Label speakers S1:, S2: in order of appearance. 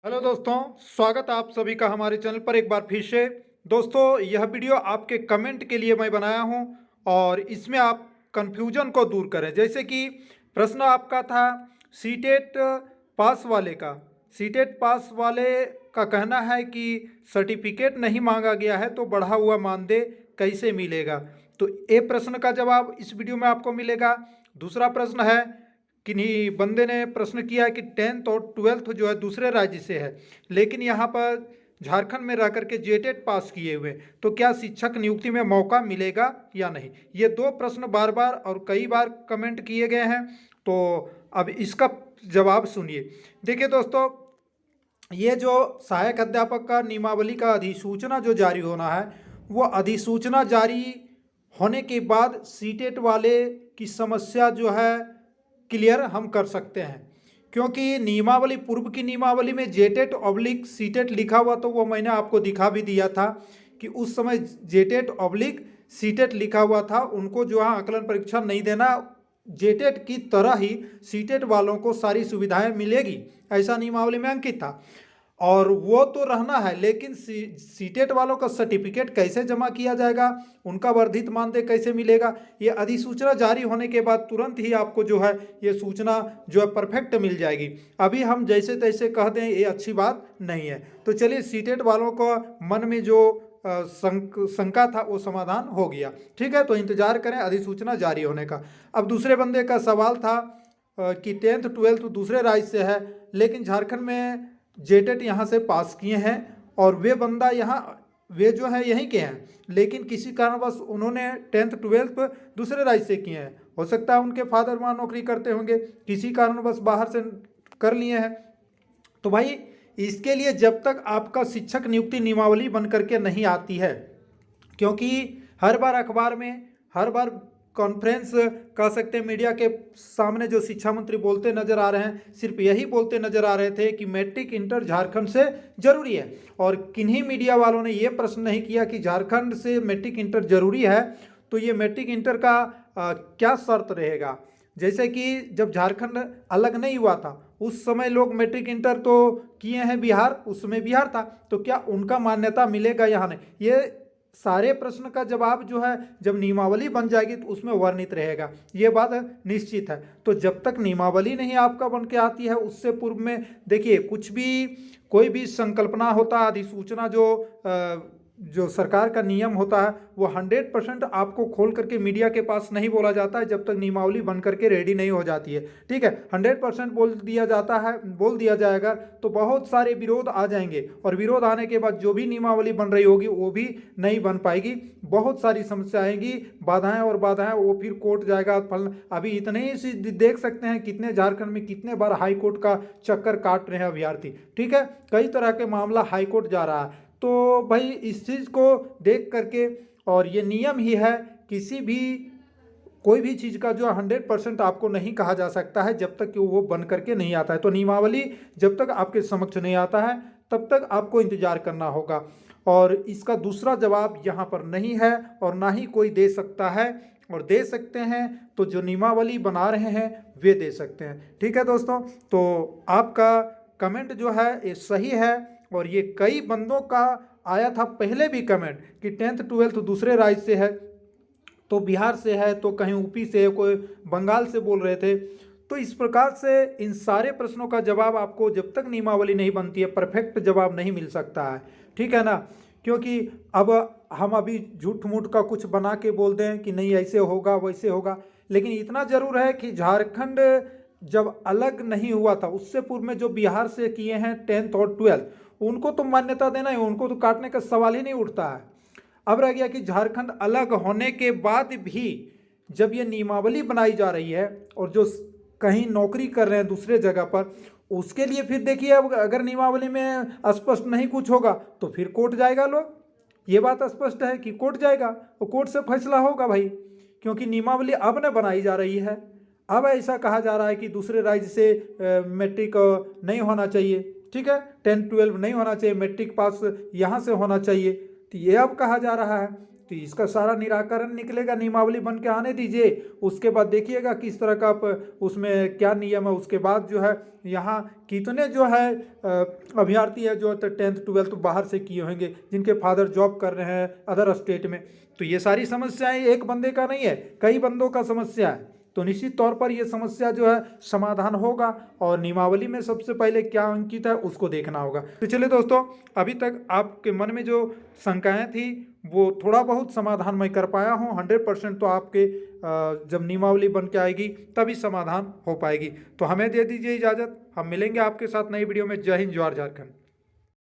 S1: Hello दोस्तों, स्वागत है आप सभी का हमारे चैनल पर एक बार फिर से। दोस्तों, यह वीडियो आपके कमेंट के लिए मैं बनाया हूं और इसमें आप कन्फ्यूजन को दूर करें। जैसे कि प्रश्न आपका था सीटेट पास वाले का। सीटेट पास वाले का कहना है कि सर्टिफिकेट नहीं मांगा गया है तो बढ़ा हुआ मानदेय कैसे मिलेगा। तो ये प्रश्न का जवाब इस वीडियो में आपको मिलेगा। दूसरा प्रश्न है, किन्हीं बंदे ने प्रश्न किया है कि 10th और 12th जो है दूसरे राज्य से है, लेकिन यहाँ पर झारखंड में रह करके जेटेट पास किए हुए, तो क्या शिक्षक नियुक्ति में मौका मिलेगा या नहीं। ये दो प्रश्न बार बार और कई बार कमेंट किए गए हैं, तो अब इसका जवाब सुनिए। देखिए दोस्तों, ये जो सहायक अध्यापक का नियमावली का अधिसूचना जो जारी होना है, वो अधिसूचना जारी होने के बाद सीटेट वाले की समस्या जो है क्लियर हम कर सकते हैं। क्योंकि नियमावली, पूर्व की नियमावली में जेटेट ऑब्लिक सीटेट लिखा हुआ, तो वो मैंने आपको दिखा भी दिया था कि उस समय जेटेट ऑब्लिक सीटेट लिखा हुआ था। उनको जो है आकलन परीक्षा नहीं देना, जेटेट की तरह ही सीटेट वालों को सारी सुविधाएं मिलेगी, ऐसा नियमावली में अंकित था। और वो तो रहना है, लेकिन सीटेट वालों का सर्टिफिकेट कैसे जमा किया जाएगा, उनका वर्धित मानदेय कैसे मिलेगा, ये अधिसूचना जारी होने के बाद तुरंत ही आपको जो है ये सूचना जो है परफेक्ट मिल जाएगी। अभी हम जैसे तैसे कह दें ये अच्छी बात नहीं है। तो चलिए, सीटेट वालों को मन में जो शंका था वो समाधान हो गया। ठीक है, तो इंतजार करें अधिसूचना जारी होने का। अब दूसरे बंदे का सवाल था कि 10th 12th दूसरे राज्य से है, लेकिन झारखंड में जेटेट यहाँ से पास किए हैं और वे बंदा यहाँ, वे जो है यहीं के हैं, लेकिन किसी कारणवश उन्होंने 10th 12th दूसरे राज्य से किए हैं। हो सकता है उनके फादर वहाँ नौकरी करते होंगे, किसी कारणवश बाहर से कर लिए हैं। तो भाई, इसके लिए जब तक आपका शिक्षक नियुक्ति नियमावली बन करके नहीं आती है, क्योंकि हर बार अखबार में, हर बार कॉन्फ्रेंस कह सकते हैं मीडिया के सामने जो शिक्षा मंत्री बोलते नजर आ रहे हैं, सिर्फ यही बोलते नजर आ रहे थे कि मैट्रिक इंटर झारखंड से जरूरी है। और किन्हीं मीडिया वालों ने ये प्रश्न नहीं किया कि झारखंड से मैट्रिक इंटर जरूरी है तो ये मैट्रिक इंटर का क्या शर्त रहेगा। जैसे कि जब झारखंड अलग नहीं हुआ था उस समय लोग मैट्रिक इंटर तो किए हैं बिहार, उस समय बिहार था, तो क्या उनका मान्यता मिलेगा यहाँ नहीं। ये सारे प्रश्न का जवाब जो है जब नियमावली बन जाएगी तो उसमें वर्णित रहेगा, ये बात निश्चित है। तो जब तक नियमावली नहीं आपका बन के आती है, उससे पूर्व में देखिए, कुछ भी, कोई भी संकल्पना होता, अधिसूचना जो सरकार का नियम होता है वो 100% आपको खोल करके मीडिया के पास नहीं बोला जाता है जब तक नियमावली बन करके रेडी नहीं हो जाती है। ठीक है, 100% बोल दिया जाता है, बोल दिया जाएगा तो बहुत सारे विरोध आ जाएंगे, और विरोध आने के बाद जो भी नियमावली बन रही होगी वो भी नहीं बन पाएगी, बहुत सारी समस्या आएंगी, बाधाएं और बाधाएं, वो फिर कोर्ट जाएगा फल। अभी इतने ही देख सकते हैं कितने झारखंड में कितने बार हाई कोर्ट का चक्कर काट रहे हैं अभ्यर्थी। ठीक है, कई तरह के मामला हाई कोर्ट जा रहा है। तो भाई, इस चीज़ को देख करके, और ये नियम ही है, किसी भी, कोई भी चीज़ का जो 100% आपको नहीं कहा जा सकता है जब तक कि वो बन करके नहीं आता है। तो नियमावली जब तक आपके समक्ष नहीं आता है तब तक आपको इंतजार करना होगा, और इसका दूसरा जवाब यहाँ पर नहीं है और ना ही कोई दे सकता है। और दे सकते हैं तो जो नियमावली बना रहे हैं वे दे सकते हैं। ठीक है दोस्तों, तो आपका कमेंट जो है ये सही है, और ये कई बंदों का आया था पहले भी कमेंट कि 10th 12th दूसरे राज्य से है, तो बिहार से है, तो कहीं यूपी से है, कोई बंगाल से बोल रहे थे। तो इस प्रकार से इन सारे प्रश्नों का जवाब आपको जब तक नियमावली नहीं बनती है परफेक्ट जवाब नहीं मिल सकता है। ठीक है ना, क्योंकि अब हम अभी झूठ मूठ का कुछ बना के बोल दें कि नहीं ऐसे होगा वैसे होगा, लेकिन इतना जरूर है कि झारखंड जब अलग नहीं हुआ था उससे पूर्व में जो बिहार से किए हैं 10th और 12th, उनको तो मान्यता देना है, उनको तो काटने का सवाल ही नहीं उठता है। अब रह गया कि झारखंड अलग होने के बाद भी जब ये नियमावली बनाई जा रही है और जो कहीं नौकरी कर रहे हैं दूसरे जगह पर, उसके लिए फिर देखिए, अब अगर नियमावली में स्पष्ट नहीं कुछ होगा तो फिर कोर्ट जाएगा लोग, ये बात स्पष्ट है कि कोर्ट जाएगा और कोर्ट से फैसला होगा भाई, क्योंकि नियमावली अब न बनाई जा रही है। अब ऐसा कहा जा रहा है कि दूसरे राज्य से मैट्रिक नहीं होना चाहिए। ठीक है, 10 12 नहीं होना चाहिए, मैट्रिक पास यहाँ से होना चाहिए। तो ये अब कहा जा रहा है तो इसका सारा निराकरण निकलेगा, नियमावली बन के आने दीजिए, उसके बाद देखिएगा किस तरह का आप उसमें क्या नियम है। उसके बाद जो है यहाँ कितने जो है अभ्यर्थी है जो 10th 12th बाहर से किए होंगे, जिनके फादर जॉब कर रहे हैं अदर स्टेट में। तो ये सारी समस्याएं एक बंदे का नहीं है, कई बंदों का समस्या है। तो निश्चित तौर पर ये समस्या जो है समाधान होगा, और नियमावली में सबसे पहले क्या अंकित है उसको देखना होगा। तो चलिए दोस्तों, अभी तक आपके मन में जो शंकाएं थी वो थोड़ा बहुत समाधान मैं कर पाया हूँ। 100% तो आपके जब नियमावली बन के आएगी तभी समाधान हो पाएगी। तो हमें दे दीजिए इजाज़त, हम मिलेंगे आपके साथ नई वीडियो में। जय हिंद, जवाहर झारखंड।